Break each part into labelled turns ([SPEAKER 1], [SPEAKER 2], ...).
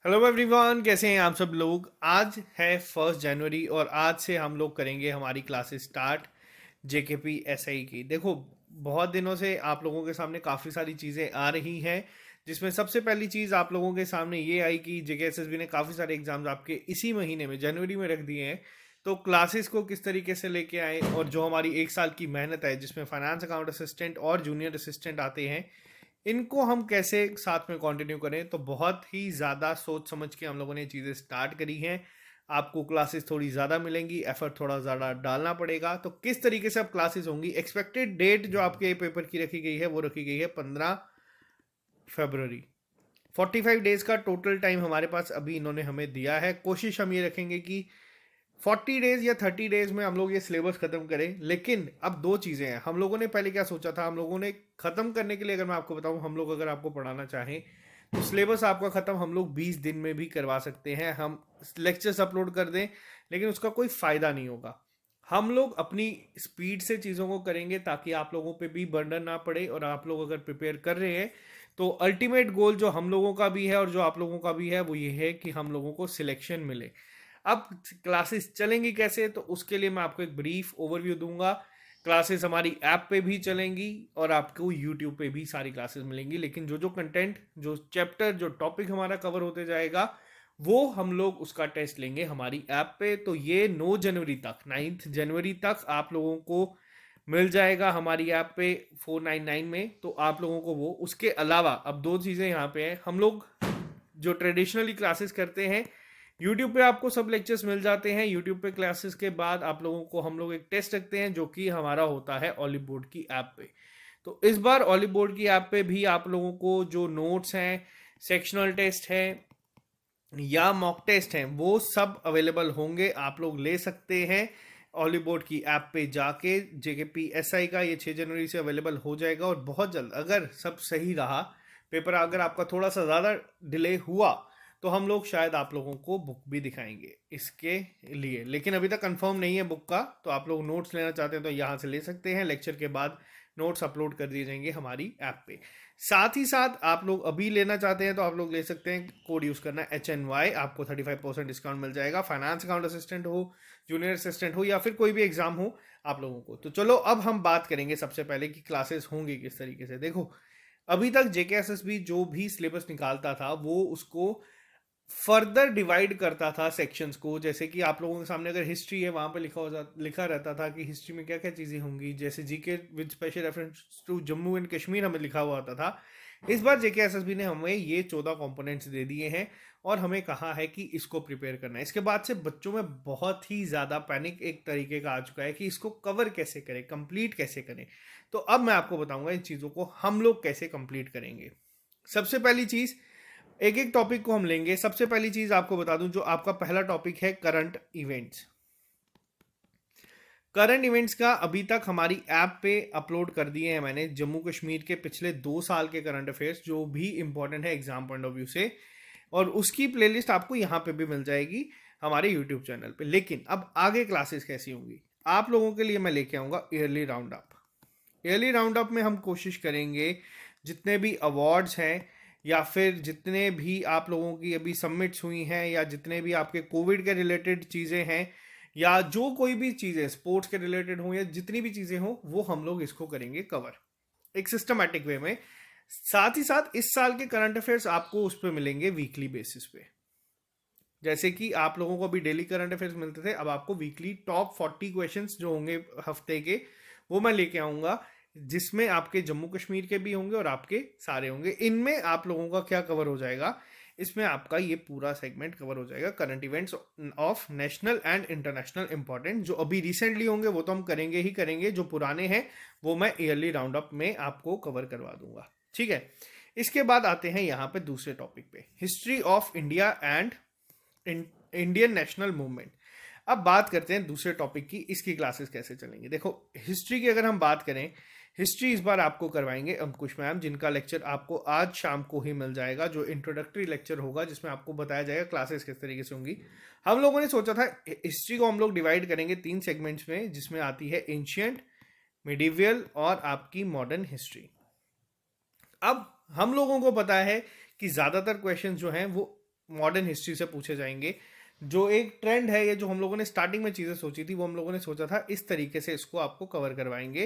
[SPEAKER 1] Hello everyone, कैसे हैं आप सब लोग। आज है 1 जनवरी और आज से हम लोग करेंगे हमारी क्लासेस स्टार्ट जेकेपी एसआई की। देखो, बहुत दिनों से आप लोगों के सामने काफ़ी सारी चीज़ें आ रही हैं, जिसमें सबसे पहली चीज़ आप लोगों के सामने ये आई कि जेके एसएसबी ने काफ़ी सारे एग्जाम्स आपके इसी महीने में जनवरी में रख दिए हैं। तो क्लासेस को किस तरीके से लेके आए और जो हमारी 1 साल की मेहनत है, जिसमें फाइनेंस अकाउंट असिस्टेंट और जूनियर असिस्टेंट आते हैं, इनको हम कैसे साथ में कंटिन्यू करें। तो बहुत ही ज़्यादा सोच समझ के हम लोगों ने चीज़ें स्टार्ट करी हैं। आपको क्लासेस थोड़ी ज़्यादा मिलेंगी, एफर्ट थोड़ा ज़्यादा डालना पड़ेगा। तो किस तरीके से अब क्लासेस होंगी, एक्सपेक्टेड डेट जो आपके पेपर की रखी गई है वो रखी गई है 15 फरवरी। 45 डेज का टोटल टाइम हमारे पास अभी इन्होंने हमें दिया है। कोशिश हम ये रखेंगे कि 40 डेज या 30 डेज में हम लोग ये सिलेबस खत्म करें। लेकिन अब दो चीज़ें हैं, हम लोगों ने पहले क्या सोचा था, हम लोगों ने खत्म करने के लिए, अगर मैं आपको बताऊं, हम लोग अगर आपको पढ़ाना चाहें तो सिलेबस आपका खत्म हम लोग 20 दिन में भी करवा सकते हैं। हम लेक्चर्स अपलोड कर दें, लेकिन उसका कोई फ़ायदा नहीं होगा। हम लोग अपनी स्पीड से चीज़ों को करेंगे ताकि आप लोगों पे भी बर्डन ना पड़े। और आप लोग अगर प्रिपेयर कर रहे हैं तो अल्टीमेट गोल जो हम लोगों का भी है और जो आप लोगों का भी है वो ये है कि हम लोगों को सिलेक्शन मिले। अब क्लासेस चलेंगी कैसे, तो उसके लिए मैं आपको एक ब्रीफ ओवरव्यू दूंगा। क्लासेस हमारी ऐप पे भी चलेंगी और आपको यूट्यूब पे भी सारी क्लासेस मिलेंगी। लेकिन जो जो कंटेंट, जो चैप्टर, जो टॉपिक हमारा कवर होते जाएगा, वो हम लोग उसका टेस्ट लेंगे हमारी ऐप पे। तो ये 9 जनवरी तक, 9 जनवरी तक आप लोगों को मिल जाएगा हमारी ऐप पे 499 में। तो आप लोगों को वो, उसके अलावा अब दो चीज़ें यहाँ पे हैं। हम लोग जो ट्रेडिशनली क्लासेस करते हैं, यूट्यूब पे आपको सब लेक्चर्स मिल जाते हैं। यूट्यूब पे क्लासेस के बाद आप लोगों को हम लोग एक टेस्ट रखते हैं जो कि हमारा होता है ऑलिव बोर्ड की ऐप पे। तो इस बार ऑलिव बोर्ड की ऐप पे भी आप लोगों को जो नोट्स हैं, सेक्शनल टेस्ट है या मॉक टेस्ट हैं, वो सब अवेलेबल होंगे, आप लोग ले सकते हैं। ऑलिव बोर्ड की ऐप पे जाके जेकेपी एसआई का ये 6 जनवरी से अवेलेबल हो जाएगा। और बहुत जल्द, अगर सब सही रहा, पेपर अगर आपका थोड़ा सा ज़्यादा डिले हुआ, तो हम लोग शायद आप लोगों को बुक भी दिखाएंगे इसके लिए। लेकिन अभी तक कंफर्म नहीं है बुक का। तो आप लोग नोट्स लेना चाहते हैं तो यहाँ से ले सकते हैं। लेक्चर के बाद नोट्स अपलोड कर दिए जाएंगे हमारी ऐप पे। साथ ही साथ आप लोग अभी लेना चाहते हैं तो आप लोग ले सकते हैं। कोड यूज़ करना है HNY, आपको 35% डिस्काउंट मिल जाएगा। फाइनेंस अकाउंट असिस्टेंट हो, जूनियर असिस्टेंट हो या फिर कोई भी एग्जाम हो आप लोगों को। तो चलो अब हम बात करेंगे सबसे पहले कि क्लासेस होंगी किस तरीके से। देखो, अभी तक जेकेएसएसबी जो भी सिलेबस निकालता था वो उसको फर्दर डिवाइड करता था सेक्शंस को। जैसे कि आप लोगों के सामने अगर हिस्ट्री है, वहां पे लिखा रहता था कि हिस्ट्री में क्या क्या चीज़ें होंगी। जैसे GK with special reference to Jammu and Kashmir हमें लिखा हुआ आता था। इस बार जेके एसएसबी ने हमें ये 14 कंपोनेंट्स दे दिए हैं और हमें कहा है कि इसको प्रिपेयर करना है। इसके बाद से बच्चों में बहुत ही ज़्यादा पैनिक एक तरीके का आ चुका है कि इसको कवर कैसे करें, कंप्लीट कैसे करें। तो अब मैं आपको बताऊंगा इन चीज़ों को हम लोग कैसे कंप्लीट करेंगे। सबसे पहली चीज़, एक एक टॉपिक को हम लेंगे। सबसे पहली चीज आपको बता दूं, जो आपका पहला टॉपिक है करंट इवेंट्स। करंट इवेंट्स का अभी तक हमारी ऐप पे अपलोड कर दिए हैं मैंने, जम्मू कश्मीर के पिछले 2 साल के करंट अफेयर्स जो भी इंपॉर्टेंट है एग्जाम पॉइंट ऑफ व्यू से। और उसकी प्लेलिस्ट आपको यहाँ पे भी मिल जाएगी हमारे यूट्यूब चैनल पे। लेकिन अब आगे क्लासेस कैसी होंगी, आप लोगों के लिए मैं लेके आऊँगा yearly round up. Yearly round up में हम कोशिश करेंगे जितने भी अवार्ड्स हैं या फिर जितने भी आप लोगों की अभी सबमिट्स हुई हैं या जितने भी आपके कोविड के रिलेटेड चीज़ें हैं या जो कोई भी चीज़ें स्पोर्ट्स के रिलेटेड हो या जितनी भी चीज़ें हो, वो हम लोग इसको करेंगे कवर एक सिस्टमैटिक वे में। साथ ही साथ इस साल के करंट अफेयर्स आपको उस पर मिलेंगे वीकली बेसिस पे। जैसे कि आप लोगों को अभी डेली करंट अफेयर्स मिलते थे, अब आपको वीकली टॉप 40 क्वेश्चंस जो होंगे हफ्ते के, वो मैं लेके आऊँगा, जिसमें आपके जम्मू कश्मीर के भी होंगे और आपके सारे होंगे। इनमें आप लोगों का क्या कवर हो जाएगा, इसमें आपका ये पूरा सेगमेंट कवर हो जाएगा current events of national and international important. जो अभी रिसेंटली होंगे वो तो हम करेंगे ही करेंगे, जो पुराने हैं वो मैं ईयरली राउंड अप में आपको कवर करवा दूंगा। ठीक है, इसके बाद आते हैं यहाँ पे दूसरे टॉपिक पे, history of India and Indian national movement. अब बात करते हैं दूसरे टॉपिक की, इसकी क्लासेस कैसे चलेंगी। देखो, हिस्ट्री की अगर हम बात करें, हिस्ट्री इस बार आपको करवाएंगे अंकुश मैम, जिनका लेक्चर आपको आज शाम को ही मिल जाएगा, जो इंट्रोडक्टरी लेक्चर होगा जिसमें आपको बताया जाएगा क्लासेस किस तरीके से होंगी। हम लोगों ने सोचा था हिस्ट्री को हम लोग डिवाइड करेंगे 3 सेगमेंट्स में, जिसमें आती है एंशियंट, मिडिवियल और आपकी मॉडर्न हिस्ट्री। अब हम लोगों को पता है कि ज़्यादातर क्वेश्चन जो हैं वो मॉडर्न हिस्ट्री से पूछे जाएंगे। जो एक ट्रेंड है, ये जो हम लोगों ने स्टार्टिंग में चीज़ें सोची थी, वो हम लोगों ने सोचा था इस तरीके से इसको आपको कवर करवाएंगे,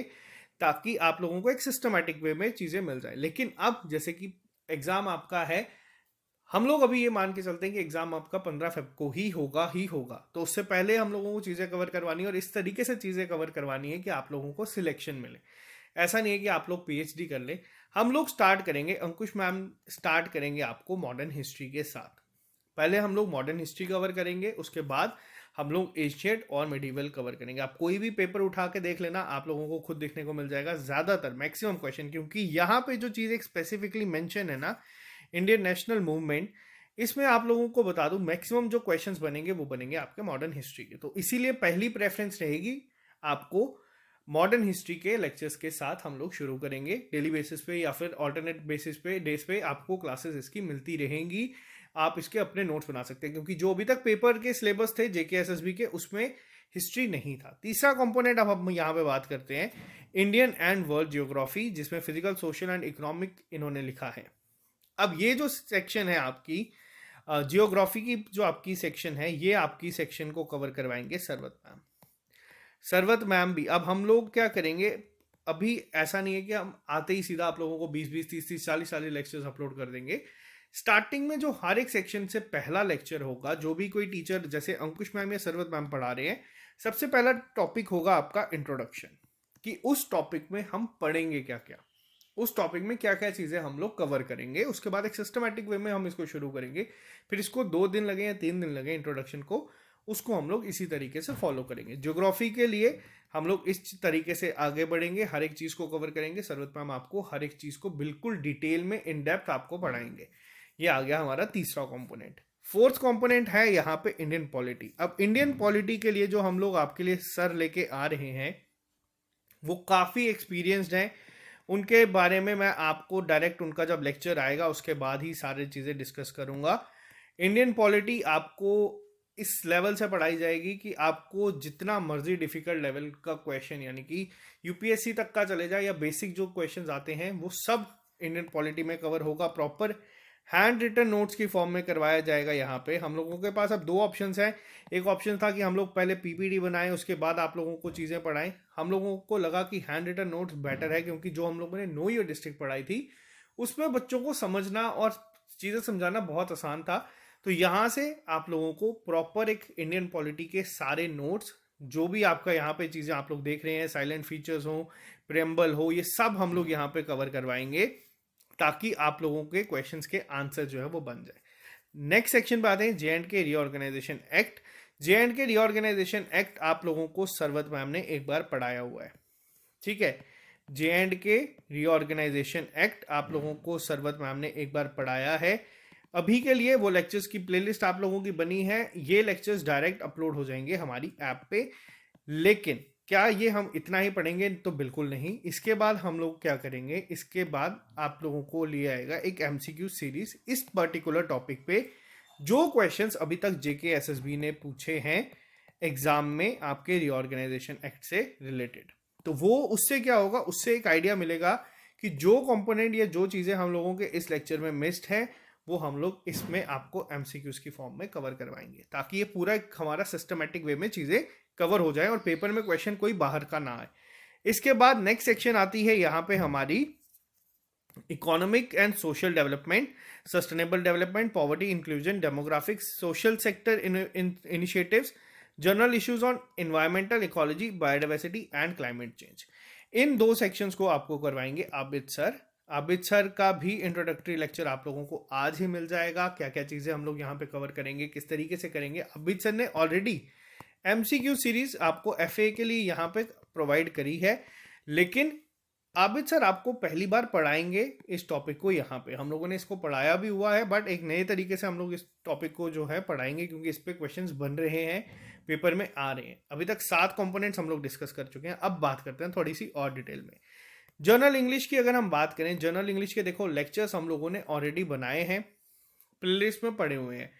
[SPEAKER 1] ताकि आप लोगों को एक सिस्टमैटिक वे में चीज़ें मिल जाए। लेकिन अब जैसे कि एग्ज़ाम आपका है, हम लोग अभी ये मान के चलते हैं कि एग्जाम आपका 15 फेब को ही होगा, तो उससे पहले हम लोगों को चीज़ें कवर करवानी है और इस तरीके से चीज़ें कवर करवानी है कि आप लोगों को सिलेक्शन मिले। ऐसा नहीं है कि आप लोग पीएचडी कर ले। हम लोग स्टार्ट करेंगे, अंकुश मैम स्टार्ट करेंगे आपको मॉडर्न हिस्ट्री के साथ। पहले हम लोग मॉडर्न हिस्ट्री कवर करेंगे, उसके बाद हम लोग एशियट और मेडिवल कवर करेंगे। आप कोई भी पेपर उठा के देख लेना, आप लोगों को खुद देखने को मिल जाएगा ज़्यादातर मैक्सिमम क्वेश्चन, क्योंकि यहाँ पे जो चीज़ एक स्पेसिफिकली मेंशन है ना, इंडियन नेशनल मूवमेंट, इसमें आप लोगों को बता दूं मैक्सिमम जो क्वेश्चंस बनेंगे वो बनेंगे आपके मॉडर्न हिस्ट्री के। तो इसीलिए पहली प्रेफरेंस रहेगी आपको मॉडर्न हिस्ट्री के लेक्चर्स के साथ हम लोग शुरू करेंगे। डेली बेसिस पे या फिर ऑल्टरनेट बेसिस पे डेज पे आपको क्लासेस इसकी मिलती रहेंगी। आप इसके अपने नोट्स बना सकते हैं, क्योंकि जो अभी तक पेपर के सिलेबस थे जेकेएसएसबी के, उसमें हिस्ट्री नहीं था। तीसरा कंपोनेंट अब हम यहाँ पे बात करते हैं इंडियन एंड वर्ल्ड जियोग्राफी, जिसमें फिजिकल, सोशल एंड इकोनॉमिक इन्होंने लिखा है। अब ये जो सेक्शन है आपकी जियोग्राफी की, जो आपकी सेक्शन है, ये आपकी सेक्शन को कवर करवाएंगे सरवत मैम। सरवत मैम भी, अब हम लोग क्या करेंगे, अभी ऐसा नहीं है कि हम आते ही सीधा आप लोगों को 20-20, 30-30, 40-40 लेक्चर्स अपलोड कर देंगे। स्टार्टिंग में जो हर एक सेक्शन से पहला लेक्चर होगा, जो भी कोई टीचर जैसे अंकुश मैम या सरवत मैम पढ़ा रहे हैं, सबसे पहला टॉपिक होगा आपका इंट्रोडक्शन, कि उस टॉपिक में हम पढ़ेंगे क्या क्या, उस टॉपिक में क्या क्या चीज़ें हम लोग कवर करेंगे। उसके बाद एक सिस्टमैटिक वे में हम इसको शुरू करेंगे, फिर इसको 2 दिन लगे या 3 दिन लगे इंट्रोडक्शन को, उसको हम लोग इसी तरीके से फॉलो करेंगे। ज्योग्राफी के लिए हम लोग इस तरीके से आगे बढ़ेंगे, हर एक चीज़ को कवर करेंगे। सरवत मैम आपको हर एक चीज़ को बिल्कुल डिटेल में इन डेप्थ आपको पढ़ाएंगे। ये आ गया हमारा तीसरा कंपोनेंट। फोर्थ कंपोनेंट है यहाँ पे इंडियन पॉलिटी। अब इंडियन पॉलिटी के लिए जो हम लोग आपके लिए सर लेके आ रहे हैं, वो काफ़ी एक्सपीरियंस्ड हैं। उनके बारे में मैं आपको डायरेक्ट उनका जब लेक्चर आएगा उसके बाद ही सारी चीज़ें डिस्कस करूंगा। इंडियन पॉलिटी आपको इस लेवल से पढ़ाई जाएगी कि आपको जितना मर्जी डिफिकल्ट लेवल का क्वेश्चन, यानी कि यूपीएससी तक का चले जाए या बेसिक जो क्वेश्चंस आते हैं, वो सब इंडियन पॉलिटी में कवर होगा। प्रॉपर हैंड रिटन नोट्स की फॉर्म में करवाया जाएगा। यहाँ पे हम लोगों के पास अब 2 ऑप्शंस हैं। एक ऑप्शन था कि हम लोग पहले पीपीटी बनाएं, उसके बाद आप लोगों को चीज़ें पढ़ाएं। हम लोगों को लगा कि हैंड रिटन नोट्स बेटर है, क्योंकि जो हम लोगों ने नो योर डिस्ट्रिक्ट पढ़ाई थी, उसमें बच्चों को समझना और चीज़ें समझाना बहुत आसान था। तो यहाँ से आप लोगों को प्रॉपर एक इंडियन पॉलिटी के सारे नोट्स, जो भी आपका यहाँ पे चीज़ें आप लोग देख रहे हैं, साइलेंट फीचर्स हो, प्रेम्बल हो, ये सब हम लोग यहाँ पे कवर करवाएंगे, ताकि आप लोगों के क्वेश्चंस के आंसर जो है वो बन जाए। नेक्स्ट सेक्शन पे आते हैं J and K reorganisation act. J and K reorganisation act आप लोगों को सरवत मैम ने एक बार पढ़ाया हुआ है, ठीक है। जे.एंड.के रीऑर्गेनाइजेशन एक्ट आप लोगों को सरवत मैम ने एक बार पढ़ाया है। अभी के लिए वो लेक्चर्स की प्लेलिस्ट आप लोगों की बनी है, ये लेक्चर्स डायरेक्ट अपलोड हो जाएंगे हमारी ऐप पे। लेकिन क्या ये हम इतना ही पढ़ेंगे? तो बिल्कुल नहीं। इसके बाद हम लोग क्या करेंगे, इसके बाद आप लोगों को लिया आएगा एक एमसीक्यू सीरीज इस पर्टिकुलर टॉपिक पे, जो क्वेश्चंस अभी तक जेकेएसएसबी ने पूछे हैं एग्जाम में आपके रीऑर्गेनाइजेशन एक्ट से रिलेटेड। तो वो उससे क्या होगा, उससे एक आइडिया मिलेगा कि जो कंपोनेंट या जो चीज़ें हम लोगों के इस लेक्चर में मिस्ड है, वो हम लोग इसमें आपको एमसीक्यूज की फॉर्म में कवर करवाएंगे, ताकि ये पूरा एक हमारा सिस्टमेटिक वे में चीज़ें कवर हो जाए और पेपर में क्वेश्चन कोई बाहर का ना आए। इसके बाद नेक्स्ट सेक्शन आती है यहाँ पे हमारी economic and social development, sustainable development, poverty inclusion, demographics, social sector initiatives, general issues on environmental ecology, biodiversity and climate change. In 2 sections को आपको करवाएंगे आबिद सर। आबिद सर का भी इंट्रोडक्टरी लेक्चर आप लोगों को आज ही मिल जाएगा। क्या क्या चीज़ें हम लोग यहाँ पे कवर करेंगे, किस तरीके से करेंगे। आबिद सर ने ऑलरेडी एमसीक्यू सीरीज आपको एफए के लिए यहाँ पे प्रोवाइड करी है, लेकिन आबिद सर आपको पहली बार पढ़ाएंगे इस टॉपिक को। यहाँ पे हम लोगों ने इसको पढ़ाया भी हुआ है, बट एक नए तरीके से हम लोग इस टॉपिक को जो है पढ़ाएंगे, क्योंकि इस पे क्वेश्चंस बन रहे हैं, पेपर में आ रहे हैं। अभी तक 7 कंपोनेंट्स हम लोग डिस्कस कर चुके हैं। अब बात करते हैं थोड़ी सी और डिटेल में जर्नल इंग्लिश की। अगर हम बात करें जर्नल इंग्लिश के, देखो लेक्चर्स हम लोगों ने ऑलरेडी बनाए हैं, प्लेलिस्ट में पड़े हुए हैं।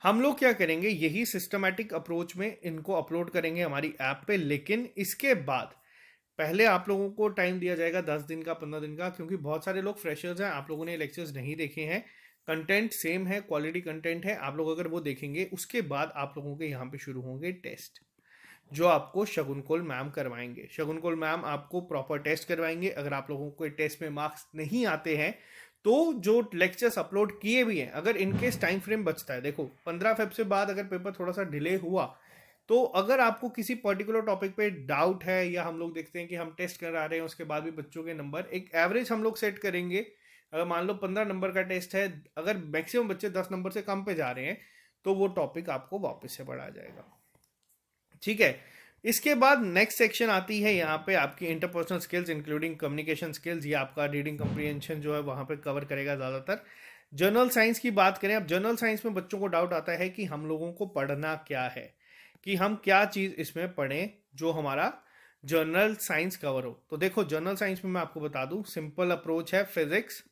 [SPEAKER 1] हम लोग क्या करेंगे, यही सिस्टमैटिक अप्रोच में इनको अपलोड करेंगे हमारी ऐप पे। लेकिन इसके बाद पहले आप लोगों को टाइम दिया जाएगा 10 दिन का, 15 दिन का, क्योंकि बहुत सारे लोग फ्रेशर्स हैं, आप लोगों ने लेक्चर्स नहीं देखे हैं। कंटेंट सेम है, क्वालिटी कंटेंट है, आप लोग अगर वो देखेंगे उसके बाद आप लोगों के यहाँ पे शुरू होंगे टेस्ट, जो आपको शगुन कोल मैम करवाएंगे। शगुन कोल मैम आपको प्रॉपर टेस्ट करवाएंगे। अगर आप लोगों को टेस्ट में मार्क्स नहीं आते हैं तो जो लेक्चर्स अपलोड किए भी हैं, अगर इनकेस टाइम फ्रेम बचता है, देखो 15 फेब से बाद अगर पेपर थोड़ा सा डिले हुआ तो अगर आपको किसी पर्टिकुलर टॉपिक पे डाउट है, या हम लोग देखते हैं कि हम टेस्ट करा रहे हैं उसके बाद भी बच्चों के नंबर, एक एवरेज हम लोग सेट करेंगे। अगर मान लो 15 नंबर का टेस्ट है, अगर मैक्सिमम बच्चे 10 नंबर से कम पे जा रहे हैं तो वो टॉपिक आपको वापस से पढ़ा जाएगा। ठीक है। इसके बाद नेक्स्ट सेक्शन आती है यहाँ पे आपकी interpersonal skills including communication skills. ये आपका रीडिंग कम्प्रीहेंशन जो है वहाँ पे कवर करेगा ज़्यादातर। जनरल साइंस की बात करें, अब जनरल साइंस में बच्चों को डाउट आता है कि हम लोगों को पढ़ना क्या है, कि हम क्या चीज़ इसमें पढ़ें जो हमारा जनरल साइंस कवर हो। तो देखो जनरल साइंस में मैं आपको बता दूं, सिंपल अप्रोच है फिजिक्स,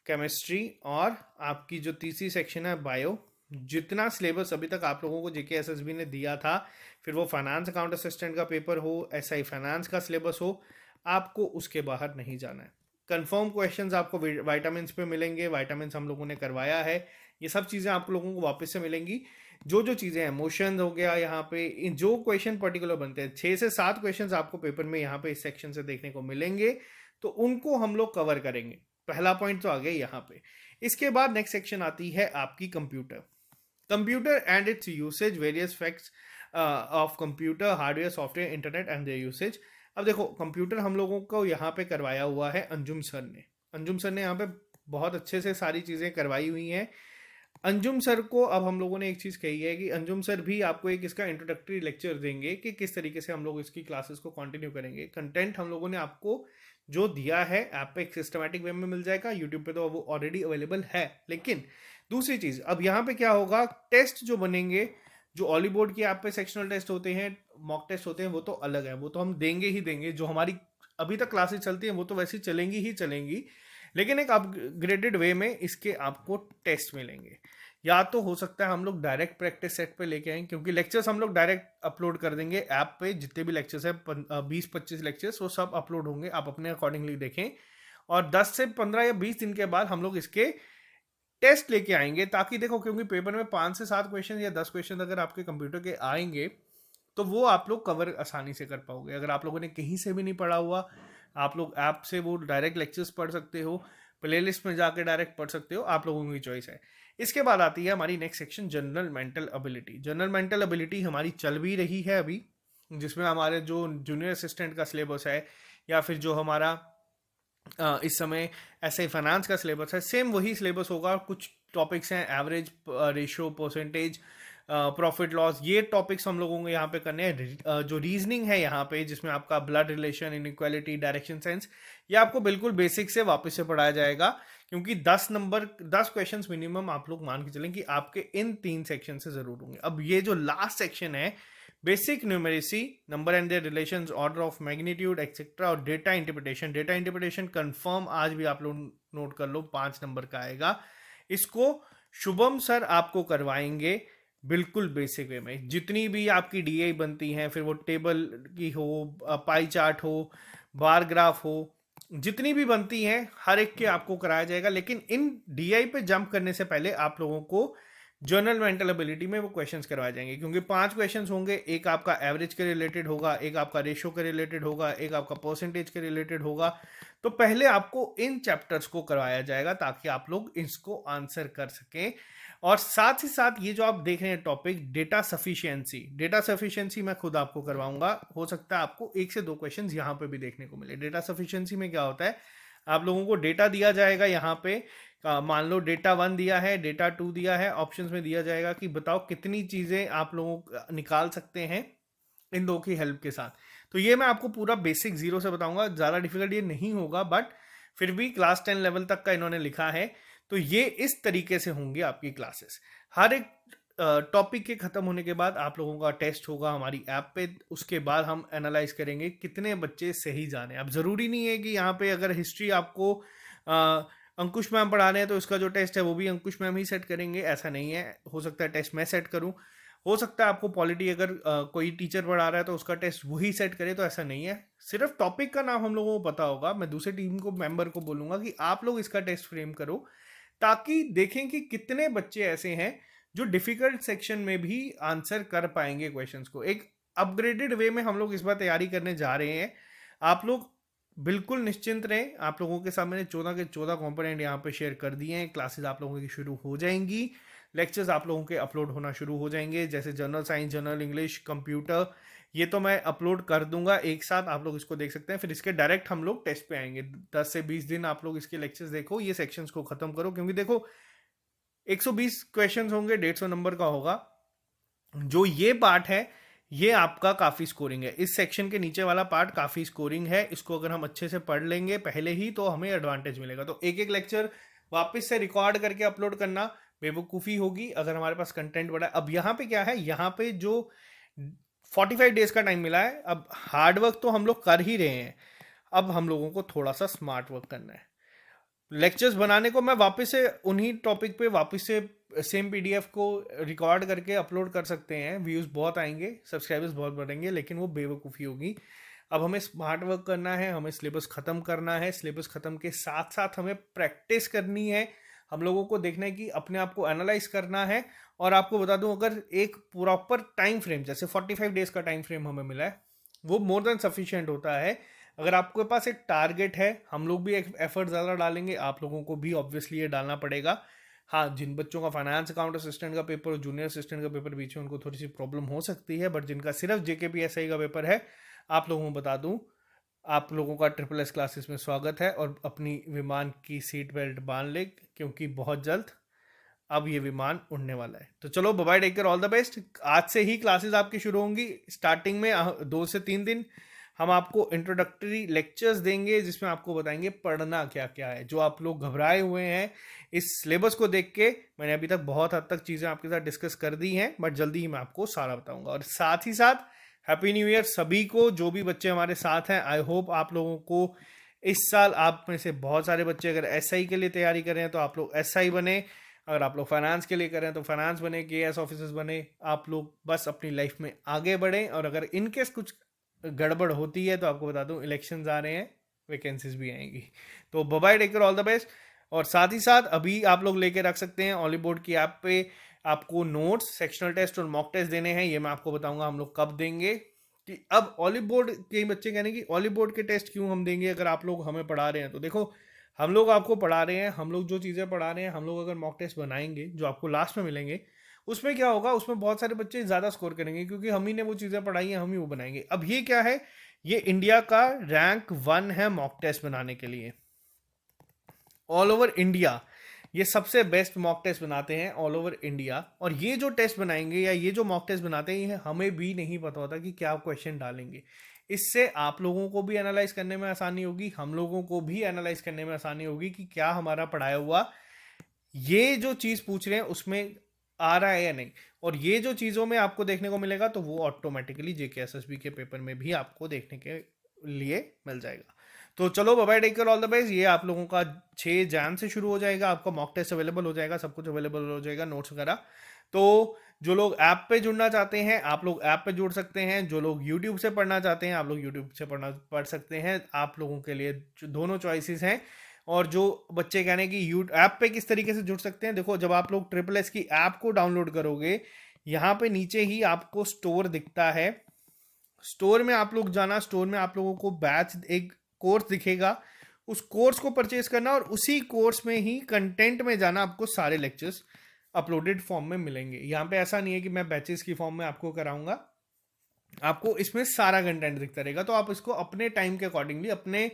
[SPEAKER 1] केमिस्ट्री और आपकी जो तीसरी सेक्शन है बायो। जितना सिलेबस अभी तक आप लोगों को जेके एसएसबी ने दिया था, फिर वो फाइनेंस अकाउंट असिस्टेंट का पेपर हो, एसआई फाइनेंस का सिलेबस हो, आपको उसके बाहर नहीं जाना है। कंफर्म क्वेश्चंस आपको वाइटामिन्स पे मिलेंगे, वाइटामिन्स हम लोगों ने करवाया है, ये सब चीज़ें आप लोगों को वापस से मिलेंगी। जो जो चीज़ें हैं, मोशन हो गया, यहाँ पे जो क्वेश्चन पर्टिकुलर बनते हैं 6 से 7 क्वेश्चन आपको पेपर में यहाँ पे इस सेक्शन से देखने को मिलेंगे, तो उनको हम लोग कवर करेंगे। पहला पॉइंट तो आ गया यहाँ पे। इसके बाद नेक्स्ट सेक्शन आती है आपकी computer and its usage, various facts of computer, hardware, software, internet and their usage. अब देखो कंप्यूटर हम लोगों को यहाँ पे करवाया हुआ है अंजुम सर ने। अंजुम सर ने यहाँ पे बहुत अच्छे से सारी चीज़ें करवाई हुई हैं। अंजुम सर को अब हम लोगों ने एक चीज़ कही है कि अंजुम सर भी आपको एक इसका इंट्रोडक्टरी लेक्चर देंगे कि किस तरीके से हम लोग इसकी क्लासेस को कंटिन्यू करेंगे। कंटेंट हम लोगों ने आपको जो दिया है ऐप पे एक सिस्टमैटिक वे में मिल जाएगा, यूट्यूब पे तो वो ऑलरेडी अवेलेबल है। लेकिन दूसरी चीज़, अब यहाँ पे क्या होगा, टेस्ट जो बनेंगे, जो ऑली बोर्ड की ऐप पे सेक्शनल टेस्ट होते हैं, मॉक टेस्ट होते हैं, वो तो अलग है, वो तो हम देंगे ही देंगे। जो हमारी अभी तक क्लासेस चलती हैं वो तो वैसे चलेंगी ही चलेंगी, लेकिन एक अपग्रेडेड वे में इसके आपको टेस्ट मिलेंगे। या तो हो सकता है हम लोग डायरेक्ट प्रैक्टिस सेट पे लेके आएंगे, क्योंकि लेक्चर्स हम लोग डायरेक्ट अपलोड कर देंगे ऐप पे। जितने भी लेक्चर्स हैं 20-25 लेक्चर्स वो सब अपलोड होंगे, आप अपने अकॉर्डिंगली देखें। और 10 से 15 या 20 दिन के बाद हम लोग इसके टेस्ट लेके आएंगे, ताकि देखो क्योंकि पेपर में 5 से 7 क्वेश्चन या 10 क्वेश्चन अगर आपके कंप्यूटर के आएंगे तो वो आप लोग कवर आसानी से कर पाओगे। अगर आप लोगों ने कहीं से भी नहीं पढ़ा हुआ, आप लोग ऐप से वो डायरेक्ट लेक्चर्स पढ़ सकते हो, प्लेलिस्ट में जाके डायरेक्ट पढ़ सकते हो, आप लोगों की चॉइस है। इसके बाद आती है हमारी next section general mental ability. General mental ability हमारी चल भी रही है अभी, जिसमें हमारे जो जूनियर असिस्टेंट का सिलेबस है, या फिर जो हमारा इस समय ऐसे फाइनेंस का सिलेबस है, सेम वही सिलेबस होगा। कुछ टॉपिक्स हैं average, ratio, percentage, profit loss, ये टॉपिक्स हम लोगों को यहाँ पे करने हैं। जो रीजनिंग है यहाँ पे, जिसमें आपका blood relation, inequality, direction sense, ये आपको बिल्कुल बेसिक से वापस से पढ़ाया जाएगा। क्योंकि 10 क्वेश्चंस मिनिमम आप लोग मान के चलें कि आपके इन 3 सेक्शन से जरूर होंगे। अब ये जो लास्ट सेक्शन है, basic numeracy, number and their relations, order of magnitude etcetera, और data interpretation. Data interpretation confirm आज भी आप लोग नोट कर लो, 5 नंबर का आएगा। इसको शुभम सर आपको करवाएंगे बिल्कुल बेसिक वे में। जितनी भी आपकी डीआई बनती हैं, फिर वो टेबल की हो, पाई चार्ट हो, बार ग्राफ हो, जितनी भी बनती हैं हर एक के आपको कराया जाएगा। लेकिन इन डीआई पे जंप करने से पहले आप लोगों को जनरल मेंटल एबिलिटी में वो क्वेश्चंस करवाए जाएंगे, क्योंकि 5 क्वेश्चंस होंगे। एक आपका एवरेज के रिलेटेड होगा, एक आपका रेशियो के रिलेटेड होगा, एक आपका परसेंटेज के रिलेटेड होगा। तो पहले आपको इन चैप्टर्स को करवाया जाएगा ताकि आप लोग इसको आंसर कर सकें। और साथ ही साथ ये जो आप देख रहे हैं टॉपिक, डेटा सफिशिएंसी मैं खुद आपको करवाऊंगा। हो सकता है आपको 1 से 2 क्वेश्चंस यहाँ पे भी देखने को मिले। डेटा सफिशिएंसी में क्या होता है, आप लोगों को डेटा दिया जाएगा यहाँ पे, मान लो डेटा 1 दिया है, डेटा 2 दिया है, ऑप्शंस में दिया जाएगा कि बताओ कितनी चीज़ें आप लोग निकाल सकते हैं इन दो की हेल्प के साथ। तो ये मैं आपको पूरा बेसिक 0 से बताऊंगा, ज़्यादा डिफिकल्ट ये नहीं होगा, बट फिर भी क्लास 10 लेवल तक का इन्होंने लिखा है। तो ये इस तरीके से होंगी आपकी क्लासेस। हर एक टॉपिक के ख़त्म होने के बाद आप लोगों का टेस्ट होगा हमारी ऐप पे। उसके बाद हम एनालाइज करेंगे कितने बच्चे सही जाने। अब ज़रूरी नहीं है कि यहाँ पे अगर हिस्ट्री आपको अंकुश मैम पढ़ा रहे हैं तो इसका जो टेस्ट है वो भी अंकुश मैम ही सेट करेंगे, ऐसा नहीं है। हो सकता है टेस्ट मैं सेट करूँ, हो सकता है आपको पॉलिटी अगर कोई टीचर पढ़ा रहा है तो उसका टेस्ट वही सेट करे, तो ऐसा नहीं है। सिर्फ टॉपिक का नाम हम लोगों को पता होगा, मैं दूसरे टीम को मेंबर को बोलूँगा कि आप लोग इसका टेस्ट फ्रेम करो, ताकि देखें कि कितने बच्चे ऐसे हैं जो डिफिकल्ट सेक्शन में भी आंसर कर पाएंगे क्वेश्चंस को। एक अपग्रेडेड वे में हम लोग इस बार तैयारी करने जा रहे हैं। आप लोग बिल्कुल निश्चिंत रहें। आप लोगों के सामने 14 के 14 कंपोनेंट यहाँ पे शेयर कर दिए हैं। क्लासेस आप लोगों की शुरू हो जाएंगी। लेक्चर्स आप लोगों के अपलोड होना शुरू हो जाएंगे, जैसे general science, general English, computer, ये तो मैं अपलोड कर दूंगा एक साथ। आप लोग इसको देख सकते हैं। फिर इसके डायरेक्ट हम लोग टेस्ट पे आएंगे। 10 से 20 दिन आप लोग इसके लेक्चर्स देखो, ये सेक्शंस को खत्म करो, क्योंकि देखो 120 क्वेश्चंस होंगे, 150 नंबर का होगा। जो ये पार्ट है ये आपका काफी स्कोरिंग है। इस सेक्शन के नीचे वाला पार्ट काफी स्कोरिंग है। इसको अगर हम अच्छे से पढ़ लेंगे पहले ही तो हमें एडवांटेज मिलेगा। तो एक एक लेक्चर वापस से रिकॉर्ड करके अपलोड करना बेवकूफ़ी होगी अगर हमारे पास कंटेंट बड़ा है। अब यहाँ पे क्या है, यहाँ पे जो 45 डेज का टाइम मिला है, अब हार्ड वर्क तो हम लोग कर ही रहे हैं, अब हम लोगों को थोड़ा सा स्मार्ट वर्क करना है। लेक्चर्स बनाने को मैं वापस से उन्हीं टॉपिक पे वापस से सेम पीडीएफ को रिकॉर्ड करके अपलोड कर सकते हैं। व्यूज़ बहुत आएंगे, सब्सक्राइबर्स बहुत बढ़ेंगे, लेकिन वो बेवकूफ़ी होगी। अब हमें स्मार्ट वर्क करना है, हमें सिलेबस ख़त्म करना है। सिलेबस ख़त्म के साथ साथ हमें प्रैक्टिस करनी है। हम लोगों को देखना है कि अपने आप को एनालाइज करना है। और आपको बता दूं, अगर एक प्रॉपर टाइम फ्रेम जैसे 45 डेज का टाइम फ्रेम हमें मिला है, वो मोर देन सफिशिएंट होता है। अगर आपके पास एक टारगेट है, हम लोग भी एक एफर्ट ज़्यादा डालेंगे, आप लोगों को भी ऑब्वियसली ये डालना पड़ेगा। हाँ, जिन बच्चों का फाइनेंस अकाउंट असिस्टेंट का पेपर और जूनियर असिस्टेंट का पेपर बीच में, उनको थोड़ी सी प्रॉब्लम हो सकती है, बट जिनका सिर्फ जेकेपीएसआई का पेपर है, आप लोगों को बता दूं, आप लोगों का ट्रिपल एस क्लासेस में स्वागत है। और अपनी विमान की सीट बेल्ट बांध ले, क्योंकि बहुत जल्द अब ये विमान उड़ने वाला है। तो चलो, bye bye, take care, all the best. आज से ही क्लासेस आपकी शुरू होंगी। स्टार्टिंग में 2 से 3 दिन हम आपको इंट्रोडक्टरी लेक्चर्स देंगे, जिसमें आपको बताएंगे पढ़ना क्या क्या है। जो आप लोग घबराए हुए हैं इस सिलेबस को देख के, मैंने अभी तक बहुत हद तक चीज़ें आपके साथ डिस्कस कर दी हैं, बट जल्दी ही मैं आपको सारा बताऊंगा। और साथ ही साथ हैप्पी न्यू ईयर सभी को, जो भी बच्चे हमारे साथ हैं। आई होप आप लोगों को इस साल, आप में से बहुत सारे बच्चे अगर एसआई के लिए तैयारी कर रहे हैं तो आप लोग एसआई बने। अगर आप लोग फाइनेंस के लिए कर रहे हैं तो फाइनेंस बने, केएस ऑफिसर्स बने। आप लोग बस अपनी लाइफ में आगे बढ़ें। और अगर इनकेस कुछ गड़बड़ होती है तो आपको बता दूं, इलेक्शंस आ रहे हैं, वैकेंसीज भी आएंगी। तो bye bye, take care, all the best. और साथ ही साथ अभी आप लोग लेके रख सकते हैं ऑली बोर्ड की ऐप पे। आपको नोट्स, सेक्शनल टेस्ट और मॉक टेस्ट देने हैं। ये मैं आपको बताऊंगा हम लोग कब देंगे। कि अब ऑली बोर्ड के बच्चे कहने की ऑली बोर्ड के टेस्ट क्यों हम देंगे अगर आप लोग हमें पढ़ा रहे हैं। तो देखो, हम लोग आपको पढ़ा रहे हैं, हम लोग जो चीज़ें पढ़ा रहे हैं, हम लोग अगर मॉक टेस्ट बनाएंगे जो आपको लास्ट में मिलेंगे, उसमें क्या होगा, उसमें बहुत सारे बच्चे ज़्यादा स्कोर करेंगे, क्योंकि हम ही ने वो चीज़ें पढ़ाई हैं, हम ही वो बनाएंगे। अब ये क्या है, ये इंडिया का रैंक 1 है मॉक टेस्ट बनाने के लिए। ऑल ओवर इंडिया ये सबसे बेस्ट मॉक टेस्ट बनाते हैं ऑल ओवर इंडिया। और ये जो टेस्ट बनाएंगे या ये जो मॉक टेस्ट बनाते हैं, ये हमें भी नहीं पता होता कि क्या क्वेश्चन डालेंगे। इससे आप लोगों को भी एनालाइज करने में आसानी होगी, हम लोगों को भी एनालाइज करने में आसानी होगी कि क्या हमारा पढ़ाया हुआ ये जो चीज़ पूछ रहे हैं उसमें आ रहा है या नहीं। और ये जो चीज़ों में आपको देखने को मिलेगा तो वो ऑटोमेटिकली जेकेएसएसबी के पेपर में भी आपको देखने के लिए मिल जाएगा। तो चलो, bye bye, take care, all the best. ये आप लोगों का 6 जैन से शुरू हो जाएगा। आपका मॉक टेस्ट अवेलेबल हो जाएगा, सब कुछ अवेलेबल हो जाएगा, नोट्स वगैरह। तो जो लोग ऐप पे जुड़ना चाहते हैं, आप लोग ऐप पे जुड़ सकते हैं। जो लोग यूट्यूब से पढ़ना चाहते हैं, आप लोग यूट्यूब से पढ़ सकते हैं। आप लोगों के लिए दोनों चॉइसेस हैं। और जो बच्चे कहने की ऐप पे किस तरीके से जुड़ सकते हैं, देखो, जब आप लोग ट्रिपल एस की ऐप को डाउनलोड करोगे, यहाँ पे नीचे ही आपको स्टोर दिखता है। स्टोर में आप लोग जाना, स्टोर में आप लोगों को बैच, एक कोर्स दिखेगा, उस कोर्स को परचेज करना और उसी कोर्स में ही कंटेंट में जाना। आपको सारे लेक्चर्स अपलोडेड फॉर्म में मिलेंगे। यहाँ पे ऐसा नहीं है कि मैं बैचेस की फॉर्म में आपको कराऊंगा, आपको इसमें सारा कंटेंट दिखता रहेगा। तो आप इसको अपने टाइम के अकॉर्डिंगली अपने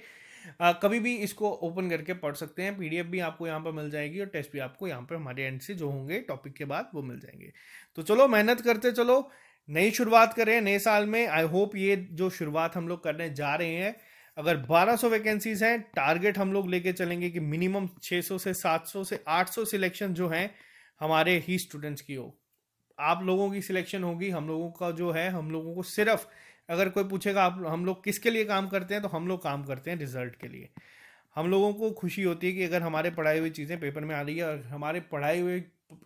[SPEAKER 1] कभी भी इसको ओपन करके पढ़ सकते हैं। पीडीएफ भी आपको यहाँ पर मिल जाएगी और टेस्ट भी आपको यहाँ पे हमारे एंड से जो होंगे टॉपिक के बाद वो मिल जाएंगे। तो चलो, मेहनत करते चलो, नई शुरुआत करें नए साल में। आई होप ये जो शुरुआत हम लोग करने जा रहे हैं, अगर 1200 वैकेंसीज हैं, टारगेट हम लोग लेके चलेंगे कि मिनिमम 600 से 700 से 800 सिलेक्शन जो हैं हमारे ही स्टूडेंट्स की हो। आप लोगों की सिलेक्शन होगी। हम लोगों का जो है, हम लोगों को सिर्फ, अगर कोई पूछेगा आप हम लोग किसके लिए काम करते हैं, तो हम लोग काम करते हैं रिजल्ट के लिए। हम लोगों को खुशी होती है कि अगर हमारे पढ़ाई हुई चीज़ें पेपर में आ रही है और हमारे पढ़ाई हुए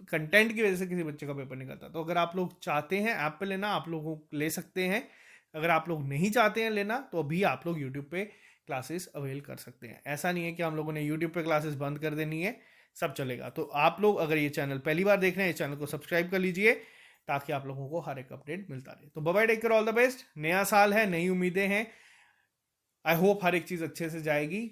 [SPEAKER 1] कंटेंट की वजह से किसी बच्चे का पेपर नहीं करता। तो अगर आप लोग चाहते हैं ऐप पे लेना, आप लोग ले सकते हैं। अगर आप लोग नहीं चाहते हैं लेना, तो अभी आप लोग यूट्यूब पे क्लासेस अवेल कर सकते हैं। ऐसा नहीं है कि हम लोगों ने यूट्यूब पे क्लासेस बंद कर देनी है। सब चलेगा। तो आप लोग अगर ये चैनल पहली बार देख रहे हैं, इस चैनल को सब्सक्राइब कर लीजिए ताकि आप लोगों को हर एक अपडेट मिलता रहे। तो bye bye, take care, all the best. नया साल है, नई उम्मीदें हैं। आई होप हर एक चीज़ अच्छे से जाएगी।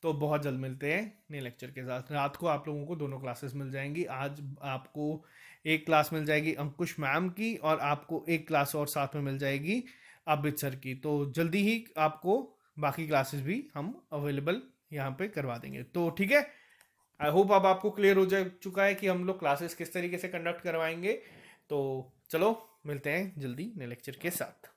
[SPEAKER 1] तो बहुत जल्द मिलते हैं नए लेक्चर के साथ। रात को आप लोगों को दोनों क्लासेस मिल जाएंगी। आज आपको एक क्लास मिल जाएगी अंकुश मैम की, और आपको एक क्लास और साथ में मिल जाएगी अब्रित सर की। तो जल्दी ही आपको बाकी क्लासेस भी हम अवेलेबल यहाँ पे करवा देंगे। तो ठीक है, आई होप अब आपको क्लियर हो जा चुका है कि हम लोग क्लासेस किस तरीके से कंडक्ट करवाएंगे। तो चलो मिलते हैं जल्दी नए लेक्चर के साथ।